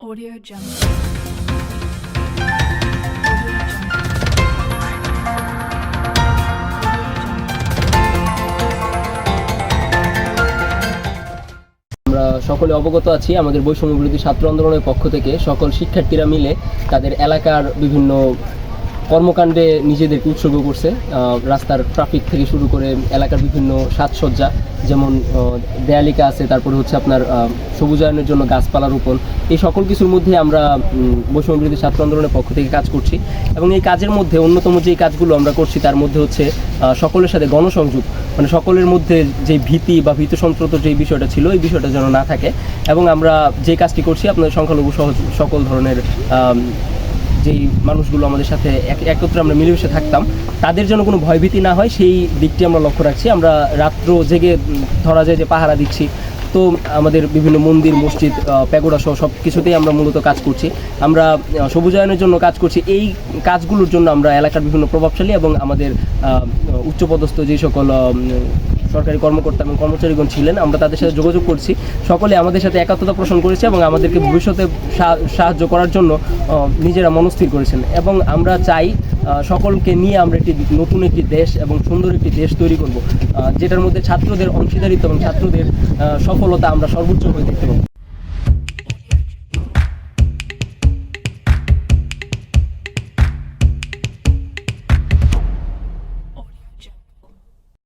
Audio Jungle. আমরা সকলে অবগত আছি আমাদের বৈষম্য বিরোধী ছাত্র আন্দোলনের পক্ষ থেকে সকল শিক্ষার্থীরা মিলে তাদের এলাকার বিভিন্ন কর্মকাণ্ডে নিজেদেরকে উৎসর্গ করছে। রাস্তার ট্রাফিক থেকে শুরু করে এলাকার বিভিন্ন সাজসজ্জা, যেমন দেয়ালিকা আছে, তারপরে হচ্ছে আপনার সবুজায়নের জন্য গাছপালা রোপণ, এই সকল কিছুর মধ্যে আমরা বৈষম্য বিরোধী ছাত্র আন্দোলনের পক্ষ থেকে কাজ করছি। এবং এই কাজের মধ্যে অন্যতম যে কাজগুলো আমরা করছি তার মধ্যে হচ্ছে সকলের সাথে গণসংযোগ, মানে সকলের মধ্যে যে ভীতি বা ভীত সন্ত্রত যে বিষয়টা ছিল এই বিষয়টা যেন না থাকে। এবং আমরা যে কাজটি করছি আপনাদের সংখ্যালঘু সহ সকল ধরনের যেই মানুষগুলো আমাদের সাথে একত্রে আমরা মিলেমিশে থাকতাম তাদের যেন কোনো ভয়ভীতি না হয় সেই দিকটি আমরা লক্ষ্য রাখছি। আমরা রাত্র জেগে ধরা যায় যে পাহারা দিচ্ছি, তো আমাদের বিভিন্ন মন্দির, মসজিদ, প্যাগোডা সহ সব কিছুতেই আমরা মূলত কাজ করছি। আমরা সবুজায়নের জন্য কাজ করছি। এই কাজগুলোর জন্য আমরা এলাকার বিভিন্ন প্রভাবশালী এবং আমাদের উচ্চপদস্থ যে সকল সরকারি কর্মকর্তা এবং কর্মচারীগণ ছিলেন, আমরা তাদের সাথে যোগাযোগ করছি। সকলে আমাদের সাথে একাত্মতা পোষণ করেছে এবং আমাদেরকে ভবিষ্যতে সাহায্য করার জন্য নিজেরা মনস্থির করেছেন। এবং আমরা চাই সকলকে নিয়ে আমরা নতুন একটি দেশ এবং সুন্দর একটি দেশ তৈরি করব, যেটার মধ্যে ছাত্রদের অংশীদারিত্ব এবং ছাত্রদের সফলতা আমরা সর্বোচ্চ হয়ে দেখতে পাবো।